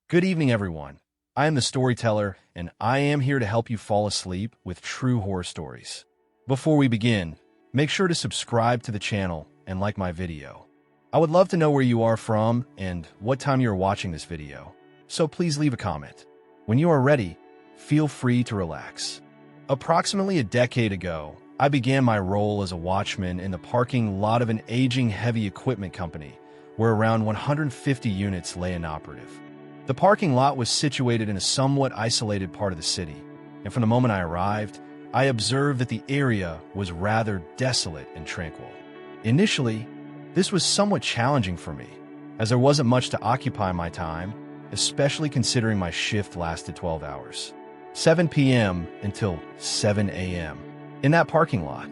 Good evening, everyone. I am the storyteller, and I am here to help you fall asleep with true horror stories. Before we begin, make sure to subscribe to the channel and like my video. I would love to know where you are from and what time you are watching this video, so please leave a comment. When you are ready, feel free to relax. Approximately a decade ago, I began my role as a watchman in the parking lot of an aging heavy equipment company, where around 150 units lay inoperative. The parking lot was situated in a somewhat isolated part of the city, and from the moment I arrived, I observed that the area was rather desolate and tranquil. Initially, this was somewhat challenging for me, as there wasn't much to occupy my time, especially considering my shift lasted 12 hours, 7 p.m. until 7 a.m. In that parking lot,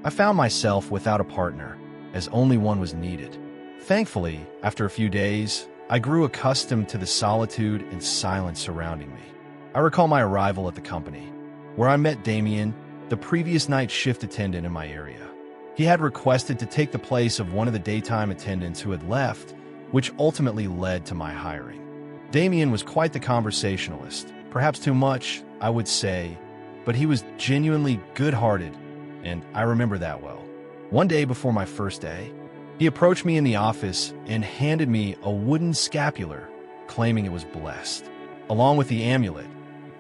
I found myself without a partner, as only one was needed. Thankfully, after a few days, I grew accustomed to the solitude and silence surrounding me. I recall my arrival at the company, where I met Damien, the previous night shift attendant in my area. He had requested to take the place of one of the daytime attendants who had left, which ultimately led to my hiring. Damien was quite the conversationalist, perhaps too much, I would say, but he was genuinely good-hearted, and I remember that well. One day before my first day, he approached me in the office and handed me a wooden scapular, claiming it was blessed. Along with the amulet,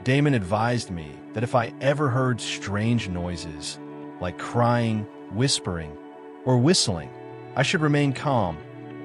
Damon advised me that if I ever heard strange noises, like crying, whispering, or whistling, I should remain calm,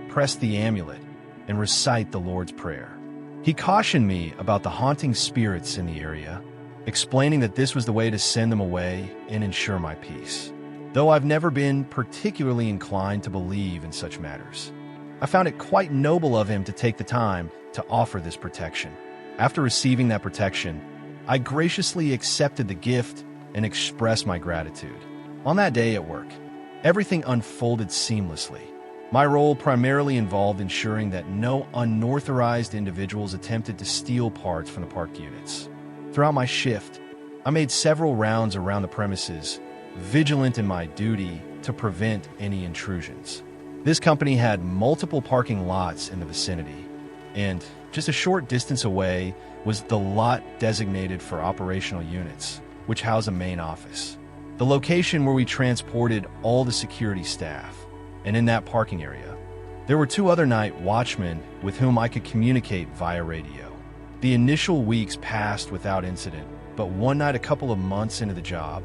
press the amulet, and recite the Lord's Prayer. He cautioned me about the haunting spirits in the area, explaining that this was the way to send them away and ensure my peace. Though I've never been particularly inclined to believe in such matters, I found it quite noble of him to take the time to offer this protection. After receiving that protection, I graciously accepted the gift and expressed my gratitude. On that day at work, everything unfolded seamlessly. My role primarily involved ensuring that no unauthorized individuals attempted to steal parts from the parked units. Throughout my shift, I made several rounds around the premises, vigilant in my duty to prevent any intrusions. This company had multiple parking lots in the vicinity, and just a short distance away was the lot designated for operational units, which house a main office. The location where we transported all the security staff, and in that parking area, there were two other night watchmen with whom I could communicate via radio. The initial weeks passed without incident, but one night a couple of months into the job,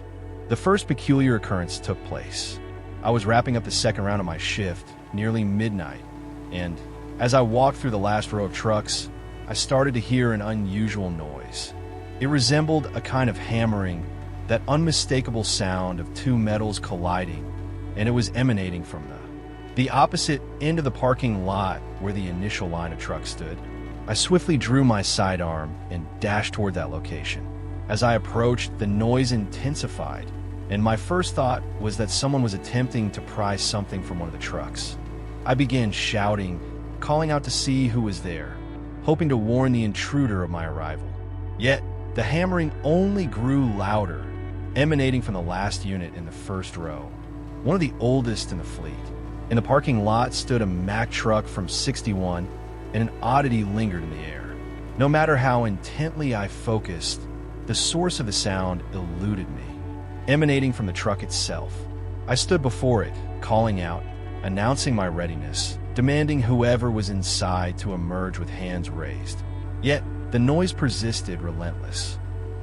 the first peculiar occurrence took place. I was wrapping up the second round of my shift, nearly midnight, and as I walked through the last row of trucks, I started to hear an unusual noise. It resembled a kind of hammering, that unmistakable sound of two metals colliding, and it was emanating from the opposite end of the parking lot where the initial line of trucks stood. I swiftly drew my sidearm and dashed toward that location. As I approached, the noise intensified, and my first thought was that someone was attempting to pry something from one of the trucks. I began shouting, calling out to see who was there, hoping to warn the intruder of my arrival. Yet, the hammering only grew louder, emanating from the last unit in the first row, one of the oldest in the fleet. In the parking lot stood a Mack truck from 61, and an oddity lingered in the air. No matter how intently I focused, the source of the sound eluded me, emanating from the truck itself. I stood before it, calling out, announcing my readiness, demanding whoever was inside to emerge with hands raised. Yet, the noise persisted relentless.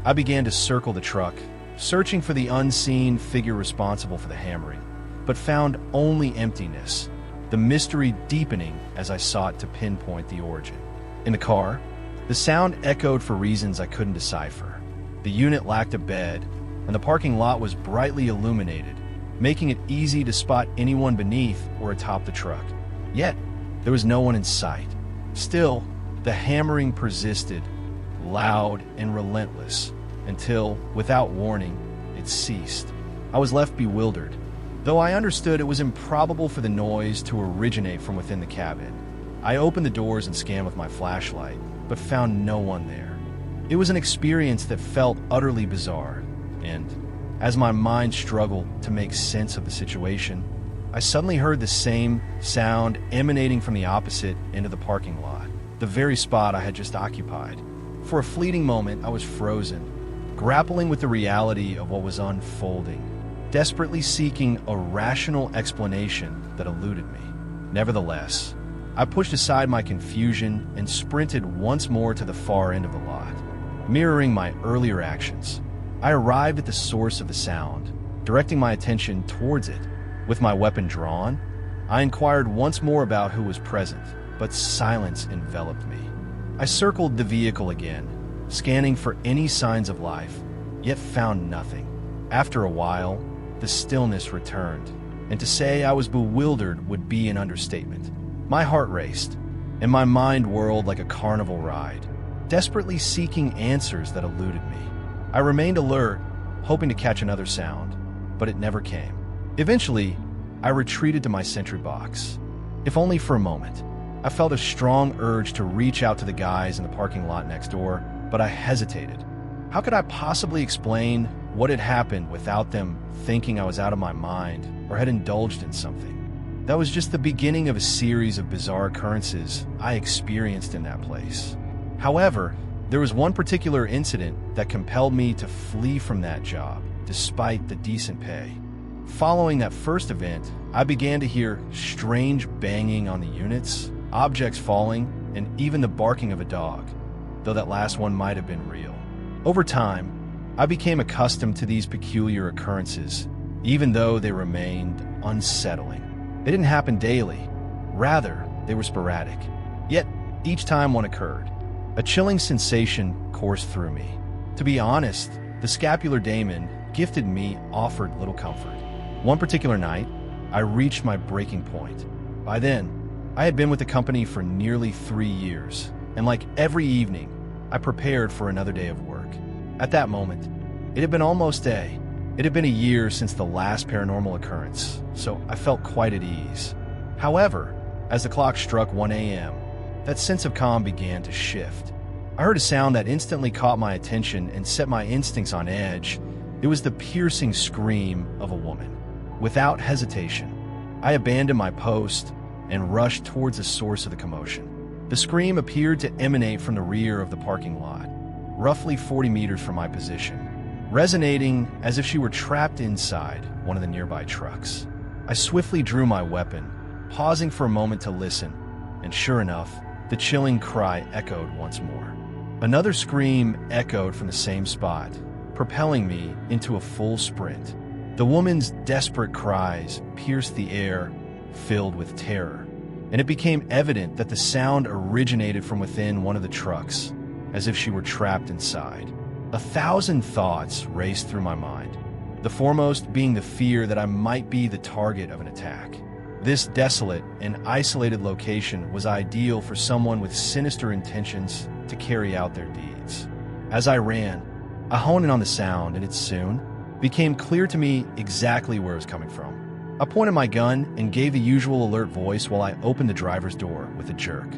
I began to circle the truck, searching for the unseen figure responsible for the hammering, but found only emptiness, the mystery deepening as I sought to pinpoint the origin. In the car, the sound echoed for reasons I couldn't decipher. The unit lacked a bed, and the parking lot was brightly illuminated, making it easy to spot anyone beneath or atop the truck. Yet, there was no one in sight. Still, the hammering persisted, loud and relentless, until, without warning, it ceased. I was left bewildered. Though I understood it was improbable for the noise to originate from within the cabin, I opened the doors and scanned with my flashlight, but found no one there. It was an experience that felt utterly bizarre, and as my mind struggled to make sense of the situation, I suddenly heard the same sound emanating from the opposite end of the parking lot. the very spot I had just occupied. For a fleeting moment, I was frozen, grappling with the reality of what was unfolding, desperately seeking a rational explanation that eluded me. Nevertheless, I pushed aside my confusion and sprinted once more to the far end of the lot. Mirroring my earlier actions, I arrived at the source of the sound, directing my attention towards it. With my weapon drawn, I inquired once more about who was present, but silence enveloped me. I circled the vehicle again, scanning for any signs of life, yet found nothing. After a while, the stillness returned, and to say I was bewildered would be an understatement. My heart raced, and my mind whirled like a carnival ride, desperately seeking answers that eluded me. I remained alert, hoping to catch another sound, but it never came. Eventually, I retreated to my sentry box. If only for a moment. I felt a strong urge to reach out to the guys in the parking lot next door, but I hesitated. How could I possibly explain what had happened without them thinking I was out of my mind or had indulged in something? That was just the beginning of a series of bizarre occurrences I experienced in that place. However, there was one particular incident that compelled me to flee from that job, despite the decent pay. Following that first event, I began to hear strange banging on the units, objects falling, and even the barking of a dog, though that last one might have been real. Over time, I became accustomed to these peculiar occurrences, even though they remained unsettling. They didn't happen daily. Rather, they were sporadic. Yet, each time one occurred, a chilling sensation coursed through me. To be honest, the scapular daemon gifted me offered little comfort. One particular night, I reached my breaking point. By then, I had been with the company for nearly 3 years, and like every evening, I prepared for another day of work. At that moment, it had been a year since the last paranormal occurrence, so I felt quite at ease. However, as the clock struck 1 a.m., that sense of calm began to shift. I heard a sound that instantly caught my attention and set my instincts on edge. It was the piercing scream of a woman. Without hesitation, I abandoned my post and rushed towards the source of the commotion. The scream appeared to emanate from the rear of the parking lot, roughly 40 meters from my position, resonating as if she were trapped inside one of the nearby trucks. I swiftly drew my weapon, pausing for a moment to listen, and sure enough, the chilling cry echoed once more. Another scream echoed from the same spot, propelling me into a full sprint. The woman's desperate cries pierced the air, filled with terror, and it became evident that the sound originated from within one of the trucks, as if she were trapped inside. 1,000 thoughts raced through my mind, the foremost being the fear that I might be the target of an attack. This desolate and isolated location was ideal for someone with sinister intentions to carry out their deeds. As I ran, I honed in on the sound, and it soon became clear to me exactly where it was coming from. I pointed my gun and gave the usual alert voice while I opened the driver's door with a jerk.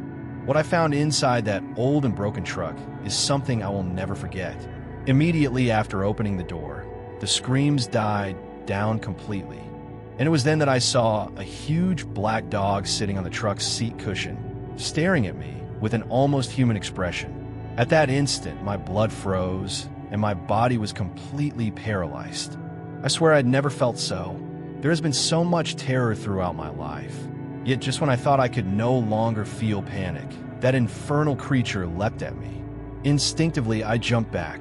What I found inside that old and broken truck is something I will never forget. Immediately after opening the door, the screams died down completely, and it was then that I saw a huge black dog sitting on the truck's seat cushion, staring at me with an almost human expression. At that instant, my blood froze, and my body was completely paralyzed. I swear I'd never felt so. There has been so much terror throughout my life. Yet just when I thought I could no longer feel panic, that infernal creature leapt at me. Instinctively, I jumped back,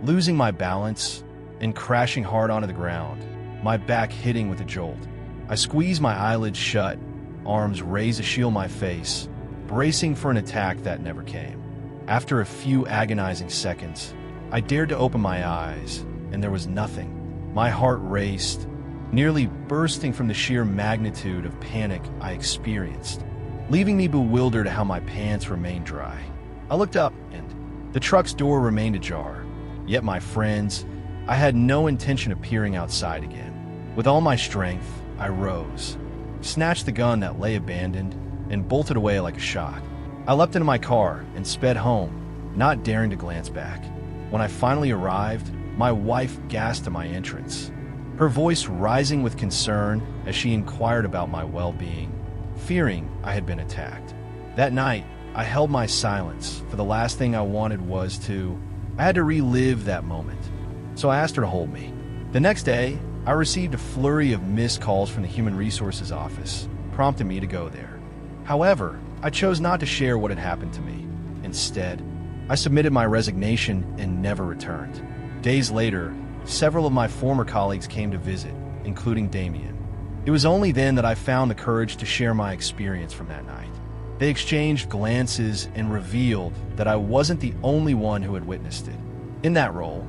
losing my balance and crashing hard onto the ground, my back hitting with a jolt. I squeezed my eyelids shut, arms raised to shield my face, bracing for an attack that never came. After a few agonizing seconds, I dared to open my eyes, and there was nothing. My heart raced, nearly bursting from the sheer magnitude of panic I experienced, leaving me bewildered at how my pants remained dry. I looked up, and the truck's door remained ajar. Yet, my friends, I had no intention of peering outside again. With all my strength, I rose, snatched the gun that lay abandoned, and bolted away like a shot. I leapt into my car and sped home, not daring to glance back. When I finally arrived, my wife gasped at my entrance, her voice rising with concern as she inquired about my well-being, fearing I had been attacked. That night, I held my silence, for the last thing I wanted was I had to relive that moment. So I asked her to hold me. The next day, I received a flurry of missed calls from the Human Resources office, prompting me to go there. However, I chose not to share what had happened to me. Instead, I submitted my resignation and never returned. Days later, several of my former colleagues came to visit, including Damien. It was only then that I found the courage to share my experience from that night. They exchanged glances and revealed that I wasn't the only one who had witnessed it. In that role,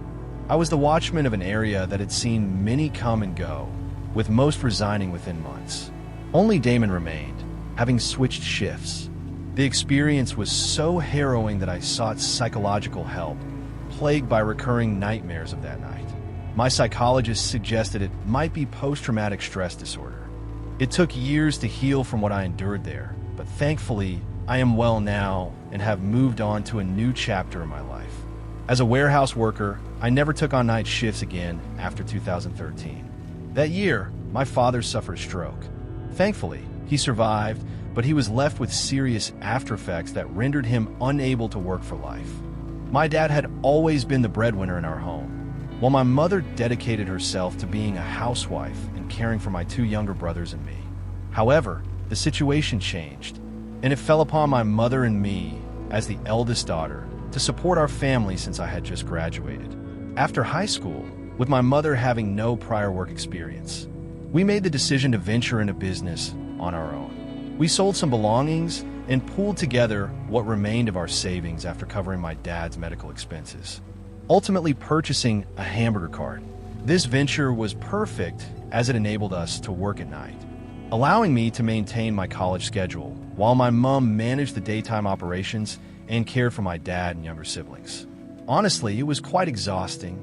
I was the watchman of an area that had seen many come and go, with most resigning within months. Only Damon remained, having switched shifts. The experience was so harrowing that I sought psychological help, plagued by recurring nightmares of that night. My psychologist suggested it might be post-traumatic stress disorder. It took years to heal from what I endured there, but thankfully, I am well now and have moved on to a new chapter in my life. As a warehouse worker, I never took on night shifts again after 2013. That year, my father suffered a stroke. Thankfully, he survived, but he was left with serious aftereffects that rendered him unable to work for life. My dad had always been the breadwinner in our home, while my mother dedicated herself to being a housewife and caring for my two younger brothers and me. However, the situation changed, and it fell upon my mother and me, as the eldest daughter, to support our family since I had just graduated. After high school, with my mother having no prior work experience, we made the decision to venture into business on our own. We sold some belongings and pooled together what remained of our savings after covering my dad's medical expenses, ultimately purchasing a hamburger cart. This venture was perfect as it enabled us to work at night, allowing me to maintain my college schedule while my mom managed the daytime operations and cared for my dad and younger siblings. Honestly, it was quite exhausting,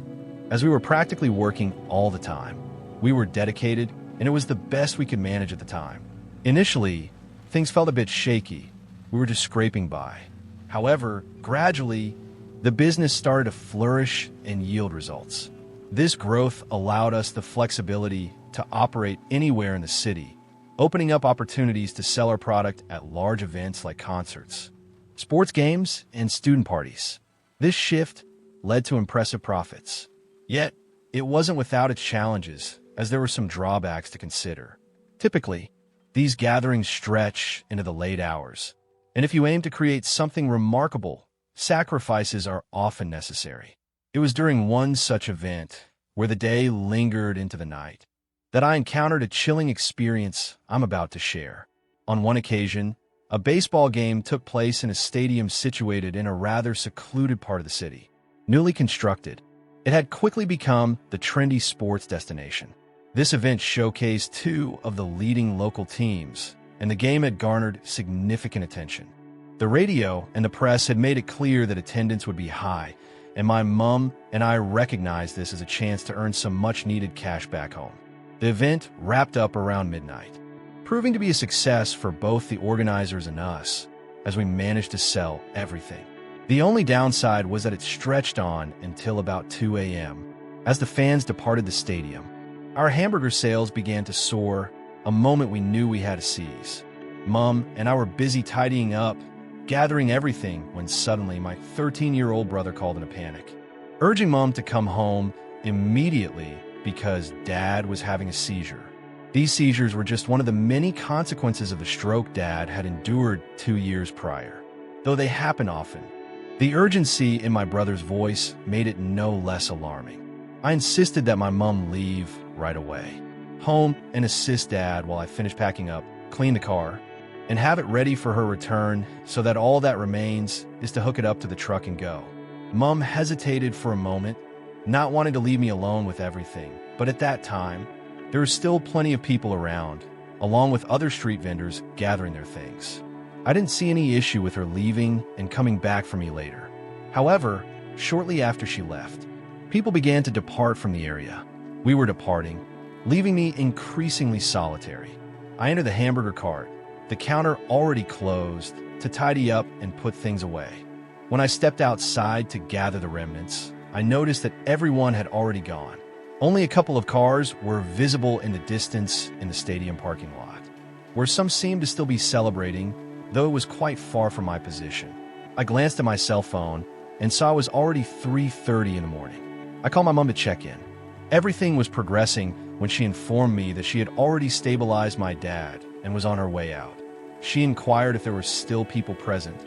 as we were practically working all the time. We were dedicated, and it was the best we could manage at the time. Initially, things felt a bit shaky. We were just scraping by. However, gradually, the business started to flourish and yield results. This growth allowed us the flexibility to operate anywhere in the city, opening up opportunities to sell our product at large events like concerts, sports games, and student parties. This shift led to impressive profits. Yet, it wasn't without its challenges, as there were some drawbacks to consider. Typically, these gatherings stretch into the late hours, and if you aim to create something remarkable, sacrifices are often necessary. It was during one such event, where the day lingered into the night, that I encountered a chilling experience I'm about to share. On one occasion, a baseball game took place in a stadium situated in a rather secluded part of the city. Newly constructed, it had quickly become the trendy sports destination. This event showcased two of the leading local teams, and the game had garnered significant attention. The radio and the press had made it clear that attendance would be high, and my mom and I recognized this as a chance to earn some much-needed cash back home. The event wrapped up around midnight, proving to be a success for both the organizers and us, as we managed to sell everything. The only downside was that it stretched on until about 2 a.m. As the fans departed the stadium, our hamburger sales began to soar, a moment we knew we had to seize. Mom and I were busy tidying up, gathering everything, when suddenly my 13-year-old brother called in a panic, urging Mom to come home immediately because Dad was having a seizure. These seizures were just one of the many consequences of the stroke Dad had endured 2 years prior. Though they happen often, the urgency in my brother's voice made it no less alarming. I insisted that my mom leave right away, home, and assist Dad while I finished packing up, clean the car, and have it ready for her return so that all that remains is to hook it up to the truck and go. Mom hesitated for a moment, not wanting to leave me alone with everything, but at that time, there were still plenty of people around, along with other street vendors gathering their things. I didn't see any issue with her leaving and coming back for me later. However, shortly after she left, people began to depart from the area. We were departing, leaving me increasingly solitary. I entered the hamburger cart, the counter already closed, to tidy up and put things away. When I stepped outside to gather the remnants, I noticed that everyone had already gone. Only a couple of cars were visible in the distance in the stadium parking lot, where some seemed to still be celebrating, though it was quite far from my position. I glanced at my cell phone and saw it was already 3:30 in the morning. I called my mom to check in. Everything was progressing when she informed me that she had already stabilized my dad and was on her way out. She inquired if there were still people present,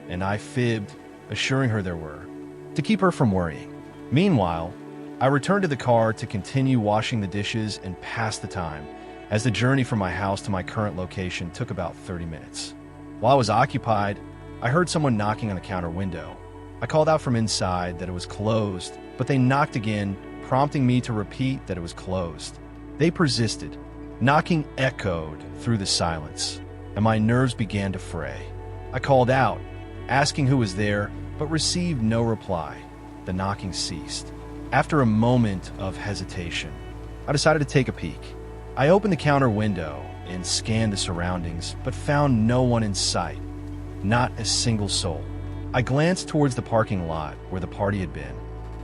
and I fibbed, assuring her there were, to keep her from worrying. Meanwhile, I returned to the car to continue washing the dishes and pass the time, as the journey from my house to my current location took about 30 minutes. While I was occupied, I heard someone knocking on the counter window. I called out from inside that it was closed, but they knocked again, prompting me to repeat that it was closed. They persisted. Knocking echoed through the silence, and my nerves began to fray. I called out, asking who was there, but received no reply. The knocking ceased. After a moment of hesitation, I decided to take a peek. I opened the counter window and scanned the surroundings, but found no one in sight. Not a single soul. I glanced towards the parking lot where the party had been,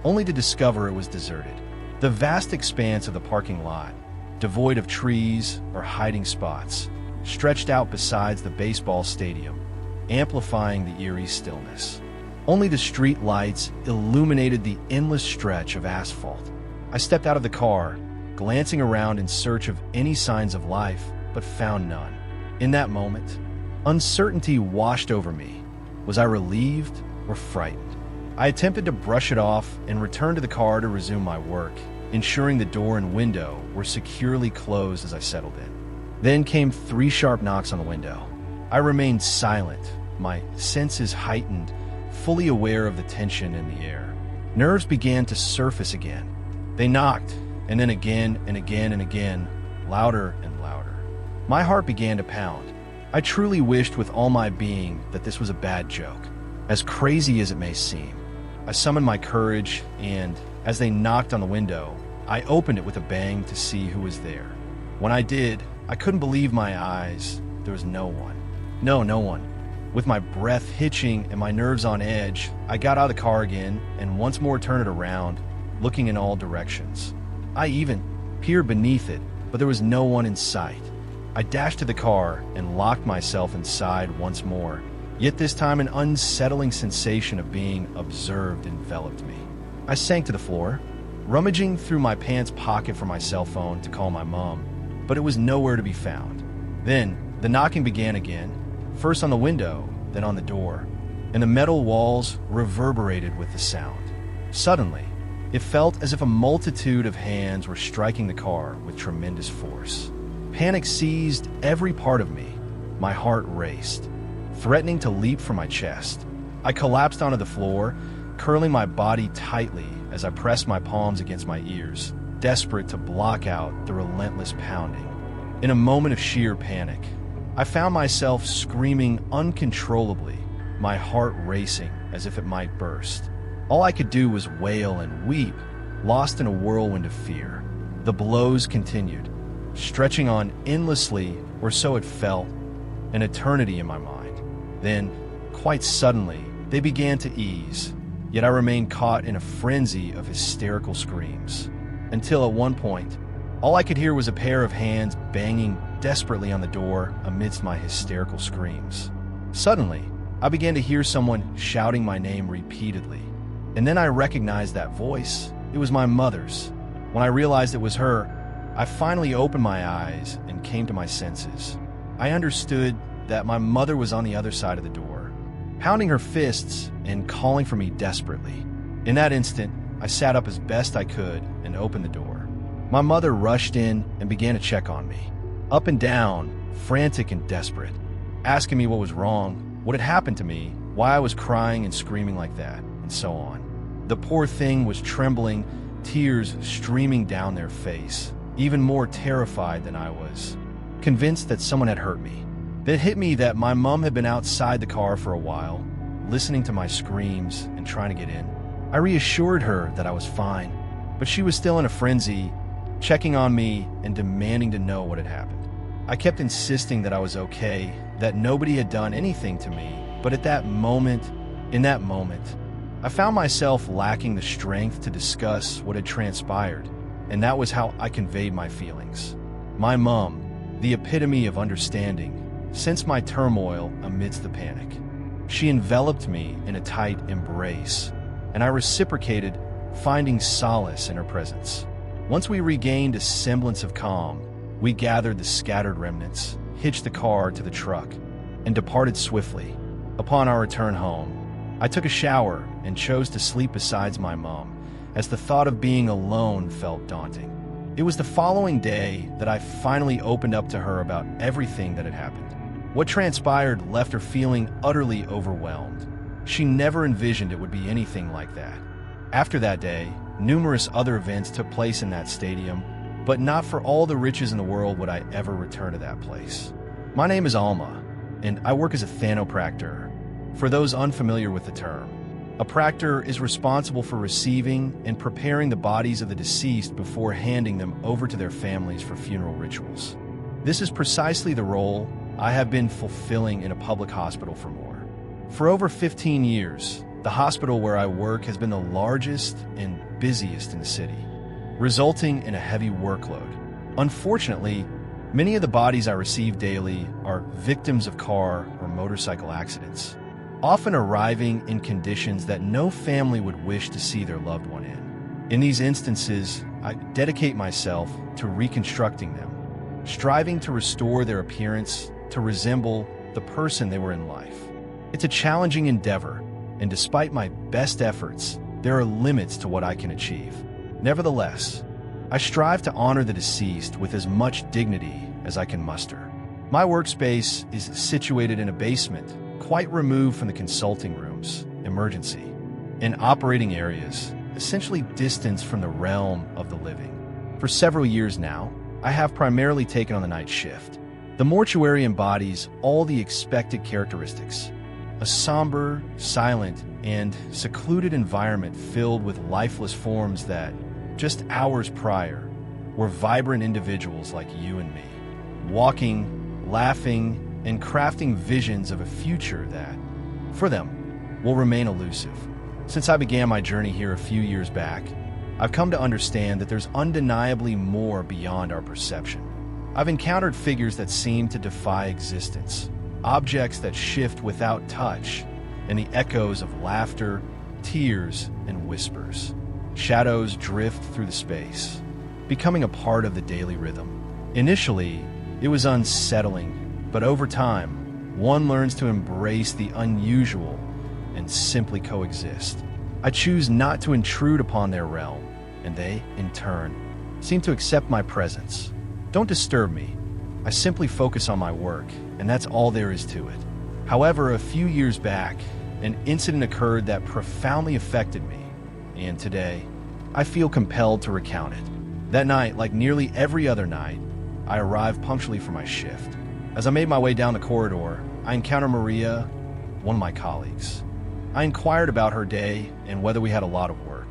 only to discover it was deserted. The vast expanse of the parking lot, devoid of trees or hiding spots, stretched out besides the baseball stadium, amplifying the eerie stillness. Only the street lights illuminated the endless stretch of asphalt. I stepped out of the car, glancing around in search of any signs of life, but found none. In that moment, uncertainty washed over me. Was I relieved or frightened? I attempted to brush it off and returned to the car to resume my work, ensuring the door and window were securely closed as I settled in. Then came 3 sharp knocks on the window. I remained silent, my senses heightened, fully aware of the tension in the air. Nerves began to surface again. They knocked, and then again and again and again, louder and louder. My heart began to pound. I truly wished with all my being that this was a bad joke. As crazy as it may seem, I summoned my courage, and as they knocked on the window, I opened it with a bang to see who was there. When I did, I couldn't believe my eyes. There was no one. No one. With my breath hitching and my nerves on edge, I got out of the car again and once more turned it around, looking in all directions. I even peered beneath it, but there was no one in sight. I dashed to the car and locked myself inside once more, yet this time an unsettling sensation of being observed enveloped me. I sank to the floor, rummaging through my pants pocket for my cell phone to call my mom, but it was nowhere to be found. Then, the knocking began again, first on the window, then on the door, and the metal walls reverberated with the sound. Suddenly, it felt as if a multitude of hands were striking the car with tremendous force. Panic seized every part of me. My heart raced, threatening to leap from my chest. I collapsed onto the floor, curling my body tightly as I pressed my palms against my ears, desperate to block out the relentless pounding. In a moment of sheer panic, I found myself screaming uncontrollably, my heart racing as if it might burst. All I could do was wail and weep, lost in a whirlwind of fear. The blows continued, stretching on endlessly, or so it felt, an eternity in my mind. Then, quite suddenly, they began to ease, yet I remained caught in a frenzy of hysterical screams. Until at one point, all I could hear was a pair of hands banging desperately on the door amidst my hysterical screams. Suddenly, I began to hear someone shouting my name repeatedly, and then I recognized that voice. It was my mother's. When I realized it was her, I finally opened my eyes and came to my senses. I understood that my mother was on the other side of the door, pounding her fists and calling for me desperately. In that instant, I sat up as best I could and opened the door. My mother rushed in and began to check on me, up and down, frantic and desperate, asking me what was wrong, what had happened to me, why I was crying and screaming like that, and so on. The poor thing was trembling, tears streaming down their face, even more terrified than I was, convinced that someone had hurt me. It hit me that my mom had been outside the car for a while, listening to my screams and trying to get in. I reassured her that I was fine, but she was still in a frenzy, checking on me and demanding to know what had happened. I kept insisting that I was okay, that nobody had done anything to me, but in that moment, I found myself lacking the strength to discuss what had transpired, and that was how I conveyed my feelings. My mom, the epitome of understanding, sense my turmoil amidst the panic. She enveloped me in a tight embrace, and I reciprocated, finding solace in her presence. Once we regained a semblance of calm, we gathered the scattered remnants, hitched the car to the truck, and departed swiftly. Upon our return home, I took a shower and chose to sleep beside my mom, as the thought of being alone felt daunting. It was the following day that I finally opened up to her about everything that had happened. What transpired left her feeling utterly overwhelmed. She never envisioned it would be anything like that. After that day, numerous other events took place in that stadium, but not for all the riches in the world would I ever return to that place. My name is Alma, and I work as a thanopractor. For those unfamiliar with the term, a proctor is responsible for receiving and preparing the bodies of the deceased before handing them over to their families for funeral rituals. This is precisely the role I have been fulfilling in a public hospital for more. For over 15 years, the hospital where I work has been the largest and busiest in the city, resulting in a heavy workload. Unfortunately, many of the bodies I receive daily are victims of car or motorcycle accidents, often arriving in conditions that no family would wish to see their loved one in. In these instances, I dedicate myself to reconstructing them, striving to restore their appearance to resemble the person they were in life. It's a challenging endeavor, and despite my best efforts, there are limits to what I can achieve. Nevertheless, I strive to honor the deceased with as much dignity as I can muster. My workspace is situated in a basement, quite removed from the consulting rooms, emergency, and operating areas, essentially distanced from the realm of the living. For several years now, I have primarily taken on the night shift. The mortuary embodies all the expected characteristics: a somber, silent, and secluded environment filled with lifeless forms that, just hours prior, were vibrant individuals like you and me, walking, laughing, and crafting visions of a future that, for them, will remain elusive. Since I began my journey here a few years back, I've come to understand that there's undeniably more beyond our perception. I've encountered figures that seem to defy existence, objects that shift without touch, and the echoes of laughter, tears, and whispers. Shadows drift through the space, becoming a part of the daily rhythm. Initially, it was unsettling, but over time, one learns to embrace the unusual and simply coexist. I choose not to intrude upon their realm, and they, in turn, seem to accept my presence. Don't disturb me. I simply focus on my work, and that's all there is to it. However, a few years back, an incident occurred that profoundly affected me, and today, I feel compelled to recount it. That night, like nearly every other night, I arrived punctually for my shift. As I made my way down the corridor, I encountered Maria, one of my colleagues. I inquired about her day and whether we had a lot of work.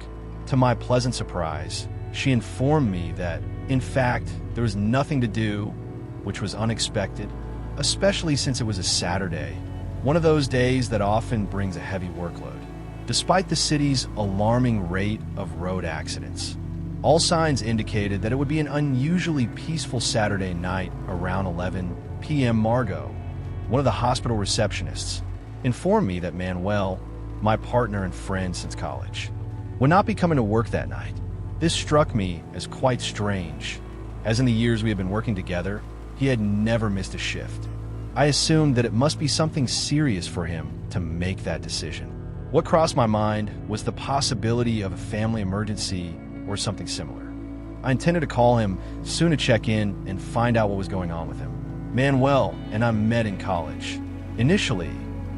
To my pleasant surprise, she informed me that, in fact, there was nothing to do, which was unexpected, especially since it was a Saturday, one of those days that often brings a heavy workload. Despite the city's alarming rate of road accidents, all signs indicated that it would be an unusually peaceful Saturday night around 11 p.m. Margot, one of the hospital receptionists, informed me that Manuel, my partner and friend since college, would not be coming to work that night. This struck me as quite strange, as in the years we had been working together, he had never missed a shift. I assumed that it must be something serious for him to make that decision. What crossed my mind was the possibility of a family emergency or something similar. I intended to call him soon to check in and find out what was going on with him. Manuel and I met in college. Initially,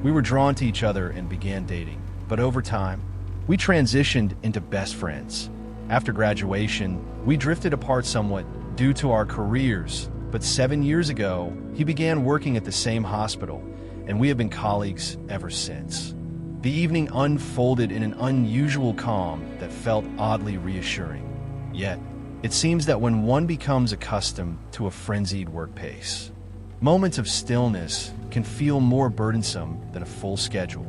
we were drawn to each other and began dating, but over time, we transitioned into best friends. After graduation, we drifted apart somewhat due to our careers, but 7 years ago, he began working at the same hospital, and we have been colleagues ever since. The evening unfolded in an unusual calm that felt oddly reassuring. Yet, it seems that when one becomes accustomed to a frenzied work pace, moments of stillness can feel more burdensome than a full schedule.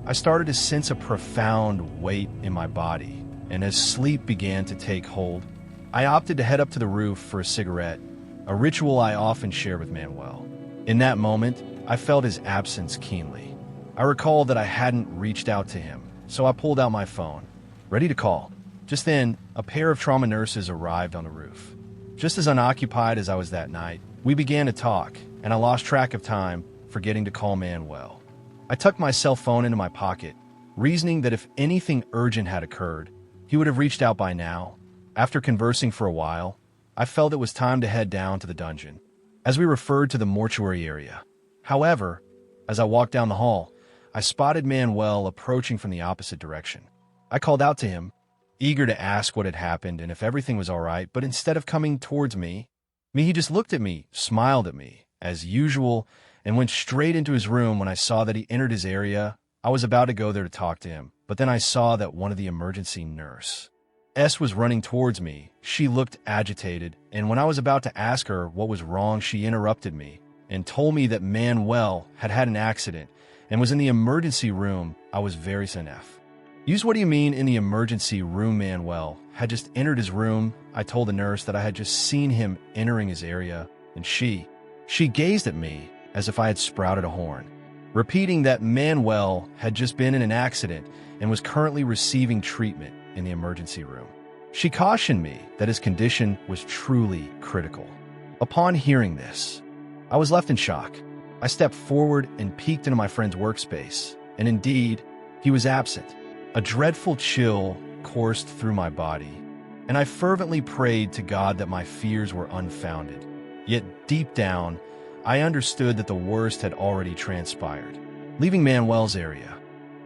I started to sense a profound weight in my body, and as sleep began to take hold, I opted to head up to the roof for a cigarette, a ritual I often share with Manuel. In that moment, I felt his absence keenly. I recalled that I hadn't reached out to him, so I pulled out my phone, ready to call. Just then, a pair of trauma nurses arrived on the roof. Just as unoccupied as I was that night, we began to talk, and I lost track of time, forgetting to call Manuel. I tucked my cell phone into my pocket, reasoning that if anything urgent had occurred, he would have reached out by now. After conversing for a while, I felt it was time to head down to the dungeon, as we referred to the mortuary area. However, as I walked down the hall, I spotted Manuel approaching from the opposite direction. I called out to him, eager to ask what had happened and if everything was all right, but instead of coming towards me, he just looked at me, smiled at me, as usual, and went straight into his room. When I saw that he entered his area, I was about to go there to talk to him, but then I saw that one of the emergency nurses was running towards me. She looked agitated, and when I was about to ask her what was wrong, she interrupted me and told me that Manuel had had an accident and was in the emergency room. I was very NF. Use what do you mean in the emergency room? Manuel had just entered his room. I told the nurse that I had just seen him entering his area, and she gazed at me as if I had sprouted a horn, repeating that Manuel had just been in an accident and was currently receiving treatment in the emergency room. She cautioned me that his condition was truly critical. Upon hearing this, I was left in shock. I stepped forward and peeked into my friend's workspace, and indeed, he was absent. A dreadful chill coursed through my body, and I fervently prayed to God that my fears were unfounded. Yet deep down, I understood that the worst had already transpired. Leaving Manuel's area,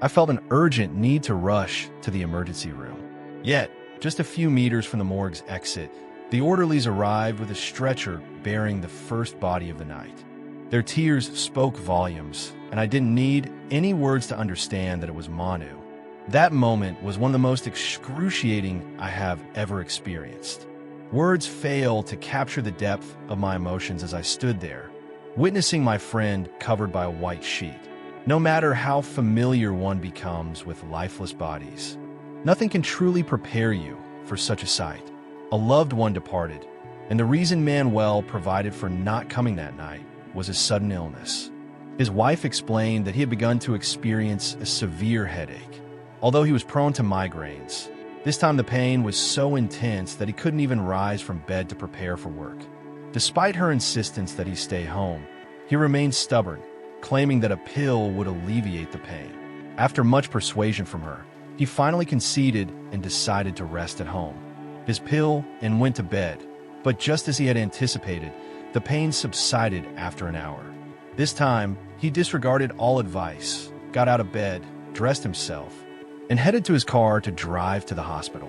I felt an urgent need to rush to the emergency room. Yet, just a few meters from the morgue's exit, the orderlies arrived with a stretcher bearing the first body of the night. Their tears spoke volumes, and I didn't need any words to understand that it was Manu. That moment was one of the most excruciating I have ever experienced. Words fail to capture the depth of my emotions as I stood there, witnessing my friend covered by a white sheet. No matter how familiar one becomes with lifeless bodies, nothing can truly prepare you for such a sight. A loved one departed, and the reason Manuel provided for not coming that night was his sudden illness. His wife explained that he had begun to experience a severe headache. Although he was prone to migraines, this time the pain was so intense that he couldn't even rise from bed to prepare for work. Despite her insistence that he stay home, he remained stubborn, claiming that a pill would alleviate the pain. After much persuasion from her, he finally conceded and decided to rest at home. His pill and went to bed, but just as he had anticipated, the pain subsided after an hour. This time, he disregarded all advice, got out of bed, dressed himself, and headed to his car to drive to the hospital.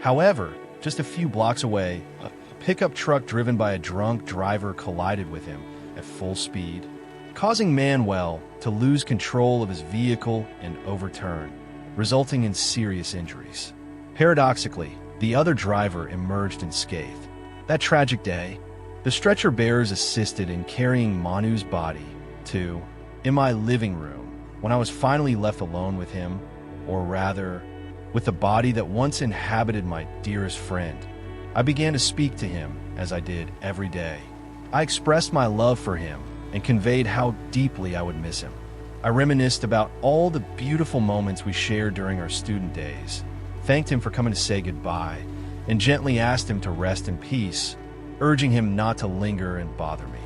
However, just a few blocks away, a pickup truck driven by a drunk driver collided with him at full speed, causing Manuel to lose control of his vehicle and overturn, resulting in serious injuries. Paradoxically, the other driver emerged unscathed. That tragic day, the stretcher bearers assisted in carrying Manu's body to my living room. When I was finally left alone with him, or rather, with the body that once inhabited my dearest friend, I began to speak to him as I did every day. I expressed my love for him and conveyed how deeply I would miss him. I reminisced about all the beautiful moments we shared during our student days, thanked him for coming to say goodbye, and gently asked him to rest in peace, urging him not to linger and bother me.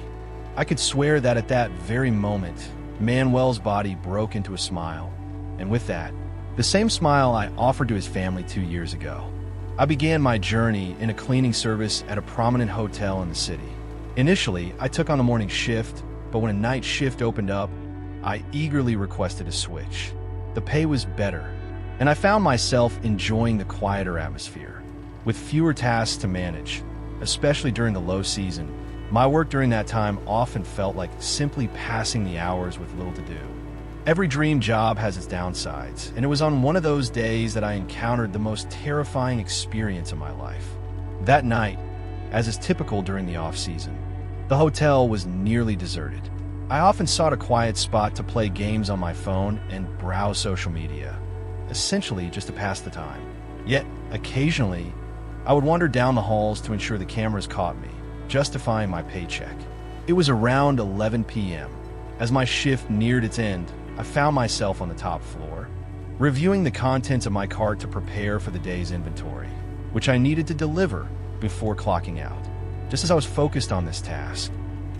I could swear that at that very moment, Manuel's body broke into a smile, and with that, the same smile I offered to his family 2 years ago. I began my journey in a cleaning service at a prominent hotel in the city. Initially, I took on the morning shift, but when a night shift opened up, I eagerly requested a switch. The pay was better, and I found myself enjoying the quieter atmosphere, with fewer tasks to manage. Especially during the low season, my work during that time often felt like simply passing the hours with little to do. Every dream job has its downsides, and it was on one of those days that I encountered the most terrifying experience of my life. That night, as is typical during the off-season, the hotel was nearly deserted. I often sought a quiet spot to play games on my phone and browse social media, essentially just to pass the time. Yet, occasionally, I would wander down the halls to ensure the cameras caught me, justifying my paycheck. It was around 11 p.m. As my shift neared its end, I found myself on the top floor, reviewing the contents of my cart to prepare for the day's inventory, which I needed to deliver before clocking out. Just as I was focused on this task,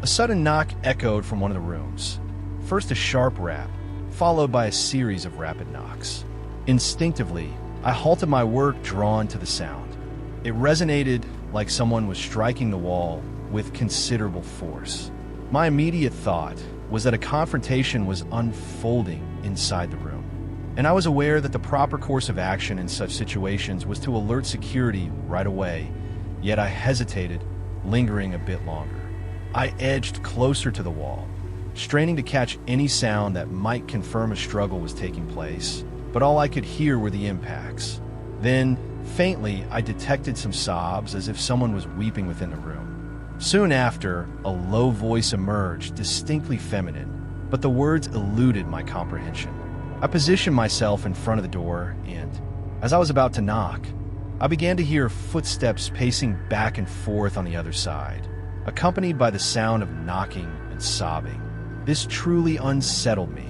a sudden knock echoed from one of the rooms. First a sharp rap, followed by a series of rapid knocks. Instinctively, I halted my work, drawn to the sound. It resonated like someone was striking the wall with considerable force. My immediate thought was that a confrontation was unfolding inside the room, and I was aware that the proper course of action in such situations was to alert security right away, yet I hesitated, lingering a bit longer. I edged closer to the wall, straining to catch any sound that might confirm a struggle was taking place, but all I could hear were the impacts. Then, faintly, I detected some sobs as if someone was weeping within the room. Soon after, a low voice emerged, distinctly feminine, but the words eluded my comprehension. I positioned myself in front of the door, and, as I was about to knock, I began to hear footsteps pacing back and forth on the other side, accompanied by the sound of knocking and sobbing. This truly unsettled me,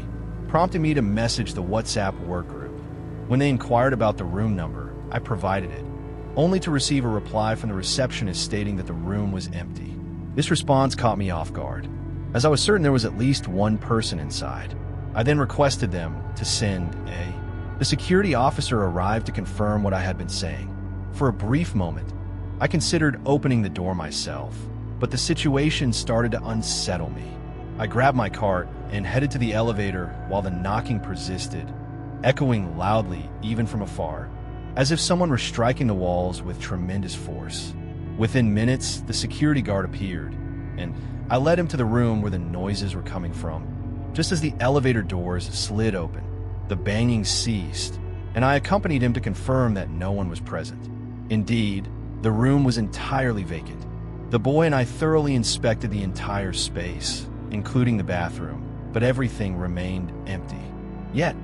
prompting me to message the WhatsApp work group. When they inquired about the room number, I provided it, only to receive a reply from the receptionist stating that the room was empty. This response caught me off guard, as I was certain there was at least one person inside. I then requested them to send a... The security officer arrived to confirm what I had been saying. For a brief moment, I considered opening the door myself, but the situation started to unsettle me. I grabbed my cart and headed to the elevator while the knocking persisted, echoing loudly even from afar, as if someone were striking the walls with tremendous force. Within minutes, the security guard appeared, and I led him to the room where the noises were coming from. Just as the elevator doors slid open, the banging ceased, and I accompanied him to confirm that no one was present. Indeed, the room was entirely vacant. The boy and I thoroughly inspected the entire space, including the bathroom, but everything remained empty. Yet,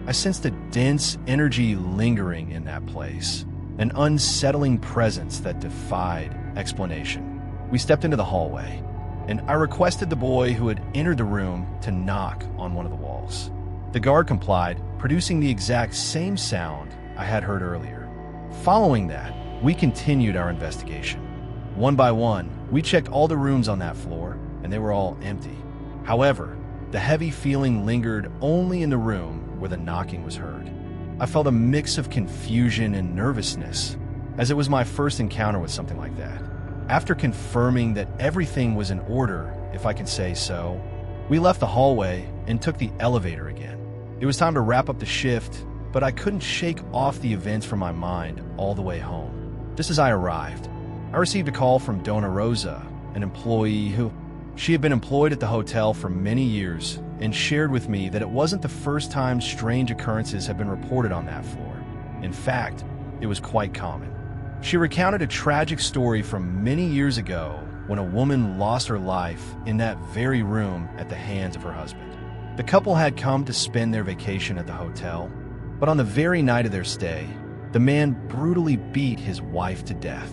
I sensed a dense energy lingering in that place, an unsettling presence that defied explanation. We stepped into the hallway, and I requested the boy who had entered the room to knock on one of the walls. The guard complied, producing the exact same sound I had heard earlier. Following that, we continued our investigation. One by one, we checked all the rooms on that floor, and they were all empty. However, the heavy feeling lingered only in the room where the knocking was heard. I felt a mix of confusion and nervousness, as it was my first encounter with something like that. After confirming that everything was in order, if I can say so, we left the hallway and took the elevator again. It was time to wrap up the shift, but I couldn't shake off the events from my mind all the way home. Just as I arrived, I received a call from Donna Rosa, an employee who... She had been employed at the hotel for many years and shared with me that it wasn't the first time strange occurrences had been reported on that floor. In fact, it was quite common. She recounted a tragic story from many years ago when a woman lost her life in that very room at the hands of her husband. The couple had come to spend their vacation at the hotel, but on the very night of their stay, the man brutally beat his wife to death.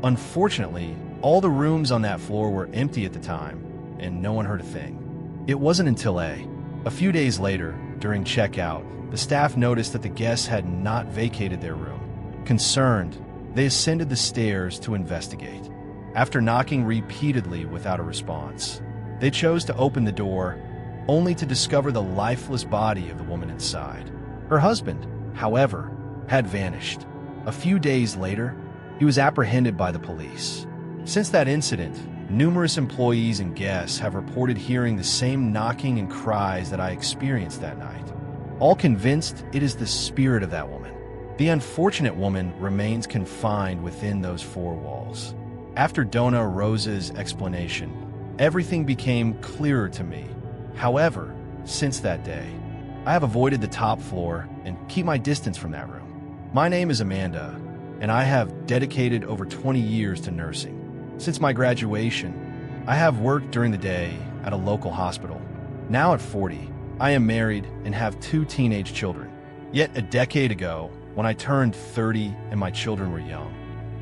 Unfortunately, all the rooms on that floor were empty at the time, and no one heard a thing. It wasn't until a few days later, during checkout, the staff noticed that the guests had not vacated their room. Concerned, they ascended the stairs to investigate. After knocking repeatedly without a response, they chose to open the door, only to discover the lifeless body of the woman inside. Her husband, however, had vanished. A few days later, he was apprehended by the police. Since that incident, numerous employees and guests have reported hearing the same knocking and cries that I experienced that night, all convinced it is the spirit of that woman. The unfortunate woman remains confined within those four walls. After Donna Rosa's explanation, everything became clearer to me. However, since that day, I have avoided the top floor and keep my distance from that room. My name is Amanda, and I have dedicated over 20 years to nursing. Since my graduation, I have worked during the day at a local hospital. Now at 40, I am married and have 2 teenage children. Yet a decade ago, when I turned 30 and my children were young,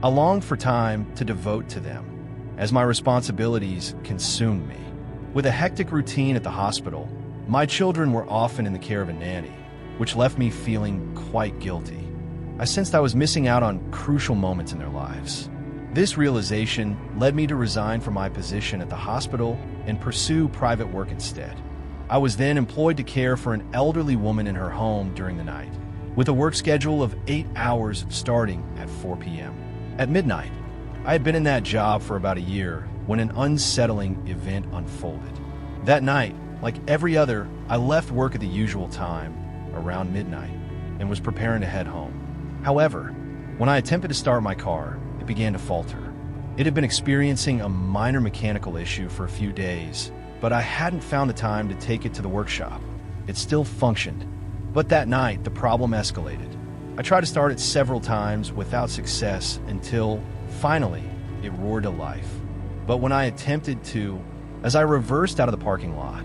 I longed for time to devote to them, as my responsibilities consumed me. With a hectic routine at the hospital, my children were often in the care of a nanny, which left me feeling quite guilty. I sensed I was missing out on crucial moments in their lives. This realization led me to resign from my position at the hospital and pursue private work instead. I was then employed to care for an elderly woman in her home during the night, with a work schedule of 8 hours starting at 4 p.m. At midnight, I had been in that job for about a year when an unsettling event unfolded. That night, like every other, I left work at the usual time, around midnight, and was preparing to head home. However, when I attempted to start my car, it began to falter. It had been experiencing a minor mechanical issue for a few days, but I hadn't found the time to take it to the workshop. It still functioned, but that night the problem escalated. I tried to start it several times without success until, finally, it roared to life. But when I attempted to, as I reversed out of the parking lot,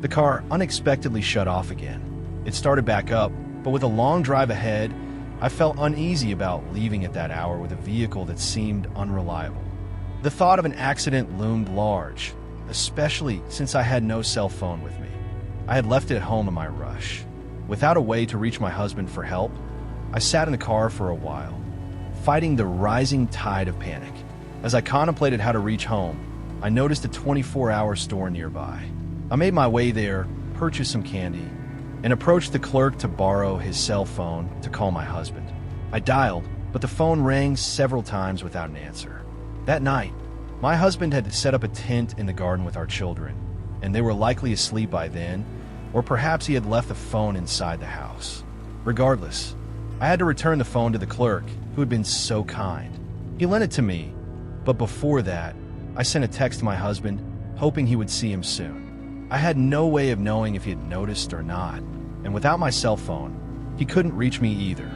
the car unexpectedly shut off again. It started back up, but with a long drive ahead, I felt uneasy about leaving at that hour with a vehicle that seemed unreliable. The thought of an accident loomed large, especially since I had no cell phone with me. I had left it at home in my rush. Without a way to reach my husband for help, I sat in the car for a while, fighting the rising tide of panic. As I contemplated how to reach home, I noticed a 24-hour store nearby. I made my way there, purchased some candy, and approached the clerk to borrow his cell phone to call my husband. I dialed, but the phone rang several times without an answer. That night, my husband had set up a tent in the garden with our children, and they were likely asleep by then, or perhaps he had left the phone inside the house. Regardless, I had to return the phone to the clerk, who had been so kind. He lent it to me, but before that, I sent a text to my husband, hoping he would see him soon. I had no way of knowing if he had noticed or not, and without my cell phone, he couldn't reach me either.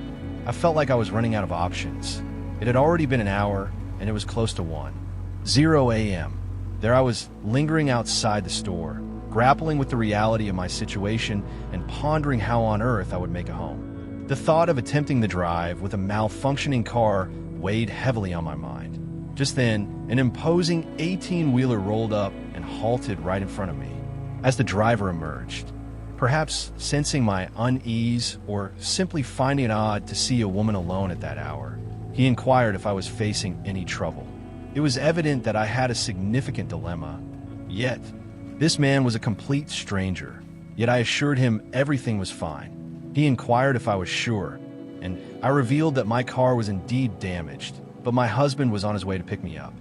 I felt like I was running out of options. It had already been an hour, and it was close to 1:00 a.m. There I was, lingering outside the store, grappling with the reality of my situation and pondering how on earth I would make it home. The thought of attempting the drive with a malfunctioning car weighed heavily on my mind. Just then, an imposing 18-wheeler rolled up and halted right in front of me. As the driver emerged, perhaps sensing my unease or simply finding it odd to see a woman alone at that hour, he inquired if I was facing any trouble. It was evident that I had a significant dilemma. Yet, this man was a complete stranger, yet I assured him everything was fine. He inquired if I was sure, and I revealed that my car was indeed damaged, but my husband was on his way to pick me up.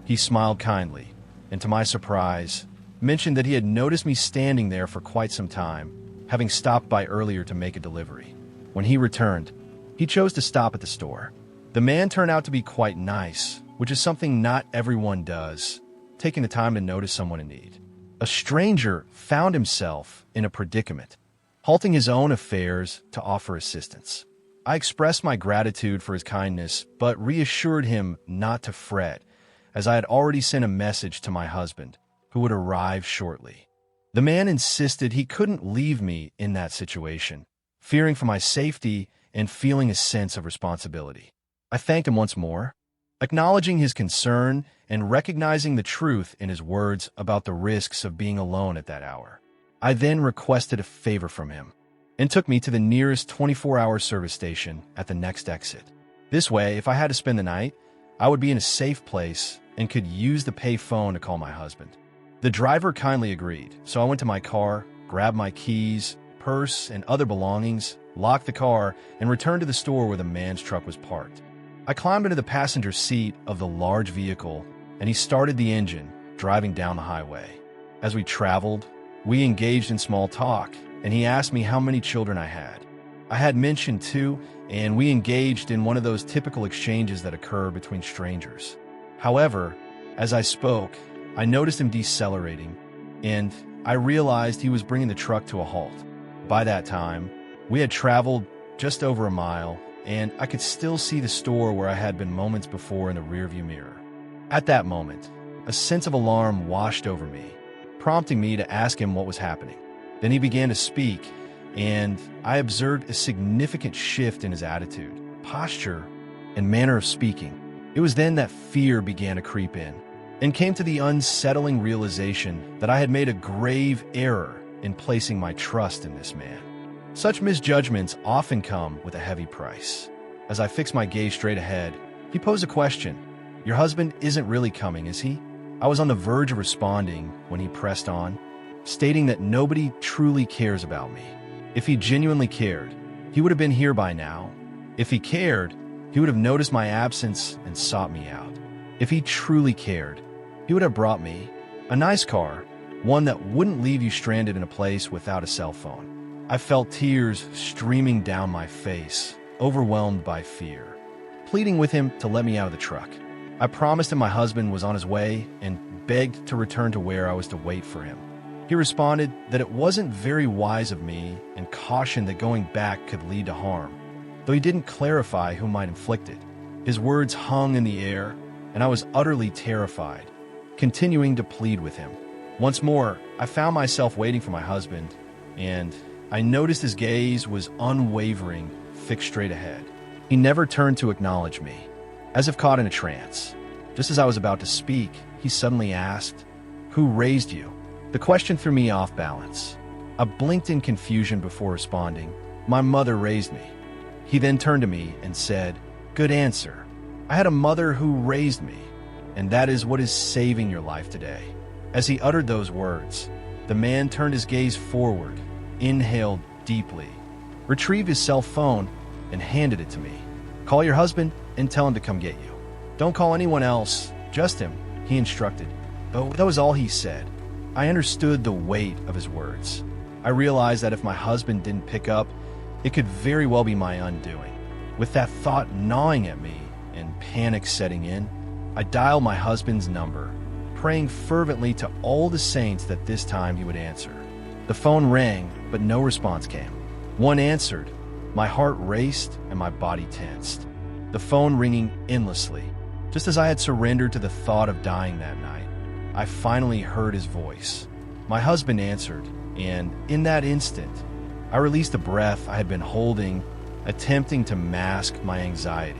He smiled kindly, and to my surprise, mentioned that he had noticed me standing there for quite some time, having stopped by earlier to make a delivery. When he returned, he chose to stop at the store. The man turned out to be quite nice, which is something not everyone does, taking the time to notice someone in need. A stranger found himself in a predicament, halting his own affairs to offer assistance. I expressed my gratitude for his kindness, but reassured him not to fret, as I had already sent a message to my husband, who would arrive shortly. The man insisted he couldn't leave me in that situation, fearing for my safety and feeling a sense of responsibility. I thanked him once more, acknowledging his concern and recognizing the truth in his words about the risks of being alone at that hour. I then requested a favor from him and took me to the nearest 24-hour service station at the next exit. This way, if I had to spend the night, I would be in a safe place and could use the pay phone to call my husband. The driver kindly agreed, so I went to my car, grabbed my keys, purse, and other belongings, locked the car, and returned to the store where the man's truck was parked. I climbed into the passenger seat of the large vehicle, and he started the engine, driving down the highway. As we traveled, we engaged in small talk, and he asked me how many children I had. I had mentioned 2, and we engaged in one of those typical exchanges that occur between strangers. However, as I spoke, I noticed him decelerating, and I realized he was bringing the truck to a halt. By that time, we had traveled just over a mile, and I could still see the store where I had been moments before in the rearview mirror. At that moment, a sense of alarm washed over me, prompting me to ask him what was happening. Then he began to speak, and I observed a significant shift in his attitude, posture, and manner of speaking. It was then that fear began to creep in. and came to the unsettling realization that I had made a grave error in placing my trust in this man. Such misjudgments often come with a heavy price. As I fixed my gaze straight ahead, he posed a question. "Your husband isn't really coming, is he?" I was on the verge of responding when he pressed on, stating that nobody truly cares about me. If he genuinely cared, he would have been here by now. If he cared, he would have noticed my absence and sought me out. If he truly cared, he would have brought me a nice car, one that wouldn't leave you stranded in a place without a cell phone. I felt tears streaming down my face, overwhelmed by fear, pleading with him to let me out of the truck. I promised him my husband was on his way and begged to return to where I was to wait for him. He responded that it wasn't very wise of me and cautioned that going back could lead to harm, though he didn't clarify who might inflict it. His words hung in the air, and I was utterly terrified, continuing to plead with him. Once more, I found myself waiting for my husband, and I noticed his gaze was unwavering, fixed straight ahead. He never turned to acknowledge me, as if caught in a trance. Just as I was about to speak, he suddenly asked, "Who raised you?" The question threw me off balance. I blinked in confusion before responding, "My mother raised me." He then turned to me and said, "Good answer. I had a mother who raised me, and that is what is saving your life today." As he uttered those words, the man turned his gaze forward, inhaled deeply, retrieved his cell phone, and handed it to me. "Call your husband and tell him to come get you. Don't call anyone else, just him," he instructed. But that was all he said. I understood the weight of his words. I realized that if my husband didn't pick up, it could very well be my undoing. With that thought gnawing at me and panic setting in, I dialed my husband's number, praying fervently to all the saints that this time he would answer. The phone rang, but no response came. One answered. My heart raced and my body tensed, the phone ringing endlessly. Just as I had surrendered to the thought of dying that night, I finally heard his voice. My husband answered, and in that instant, I released the breath I had been holding, attempting to mask my anxiety.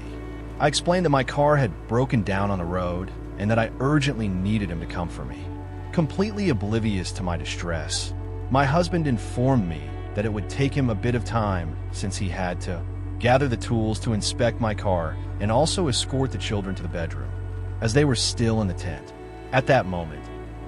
I explained that my car had broken down on the road and that I urgently needed him to come for me. Completely oblivious to my distress, my husband informed me that it would take him a bit of time since he had to gather the tools to inspect my car and also escort the children to the bedroom, as they were still in the tent. At that moment,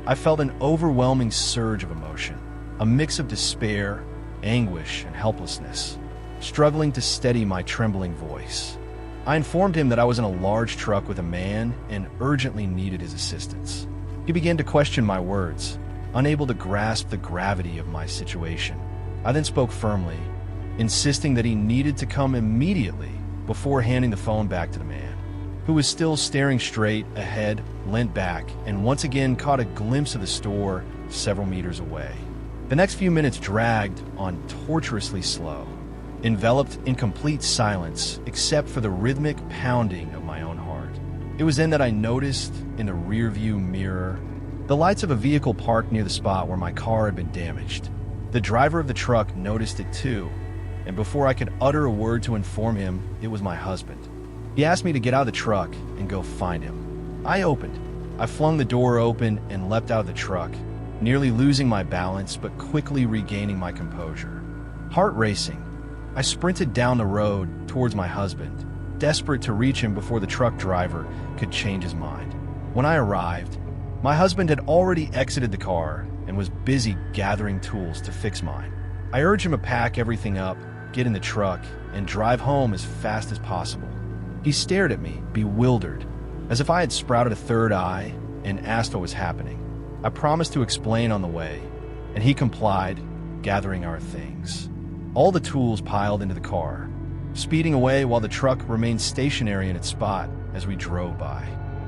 I felt an overwhelming surge of emotion, a mix of despair, anguish, and helplessness, struggling to steady my trembling voice. I informed him that I was in a large truck with a man and urgently needed his assistance. He began to question my words, unable to grasp the gravity of my situation. I then spoke firmly, insisting that he needed to come immediately before handing the phone back to the man, who was still staring straight ahead, leant back, and once again caught a glimpse of the store several meters away. The next few minutes dragged on torturously slow, enveloped in complete silence except for the rhythmic pounding of my own heart. It was then that I noticed, in the rearview mirror, the lights of a vehicle parked near the spot where my car had been damaged. The driver of the truck noticed it too, and before I could utter a word to inform him, it was my husband. He asked me to get out of the truck and go find him. I opened. I flung the door open and leapt out of the truck, nearly losing my balance but quickly regaining my composure. Heart racing, I sprinted down the road towards my husband, desperate to reach him before the truck driver could change his mind. When I arrived, my husband had already exited the car and was busy gathering tools to fix mine. I urged him to pack everything up, get in the truck, and drive home as fast as possible. He stared at me, bewildered, as if I had sprouted a third eye, and asked what was happening. I promised to explain on the way, and he complied, gathering our things. All the tools piled into the car, speeding away while the truck remained stationary in its spot as we drove by.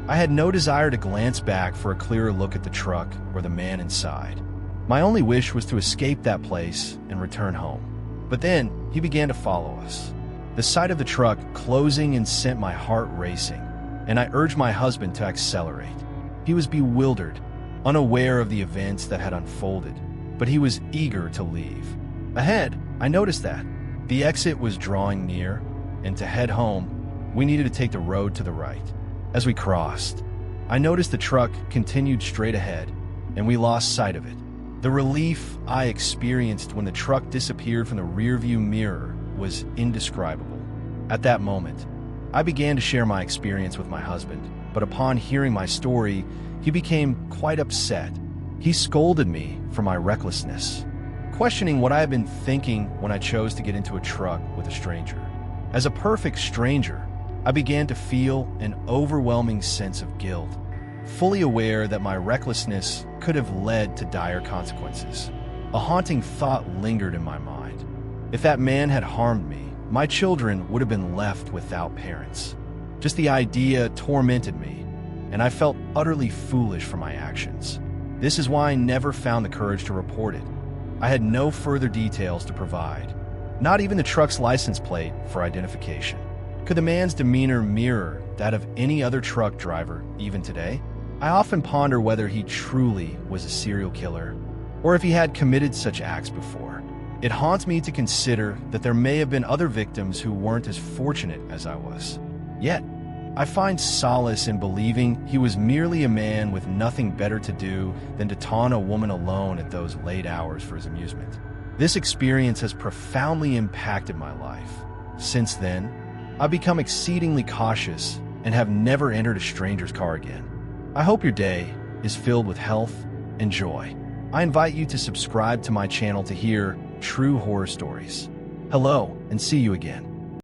I had no desire to glance back for a clearer look at the truck or the man inside. My only wish was to escape that place and return home. But then he began to follow us. The sight of the truck closing and sent my heart racing, and I urged my husband to accelerate. He was bewildered, unaware of the events that had unfolded, but he was eager to leave. Ahead, I noticed that the exit was drawing near, and to head home, we needed to take the road to the right. As we crossed, I noticed the truck continued straight ahead, and we lost sight of it. The relief I experienced when the truck disappeared from the rearview mirror was indescribable. At that moment, I began to share my experience with my husband, but upon hearing my story, he became quite upset. He scolded me for my recklessness, questioning what I had been thinking when I chose to get into a truck with a stranger. As a perfect stranger, I began to feel an overwhelming sense of guilt, fully aware that my recklessness could have led to dire consequences. A haunting thought lingered in my mind. If that man had harmed me, my children would have been left without parents. Just the idea tormented me, and I felt utterly foolish for my actions. This is why I never found the courage to report it. I had no further details to provide, not even the truck's license plate for identification. Could the man's demeanor mirror that of any other truck driver even today? I often ponder whether he truly was a serial killer, or if he had committed such acts before. It haunts me to consider that there may have been other victims who weren't as fortunate as I was. Yet, I find solace in believing he was merely a man with nothing better to do than to taunt a woman alone at those late hours for his amusement. This experience has profoundly impacted my life. Since then, I've become exceedingly cautious and have never entered a stranger's car again. I hope your day is filled with health and joy. I invite you to subscribe to my channel to hear true horror stories. Hello, and see you again.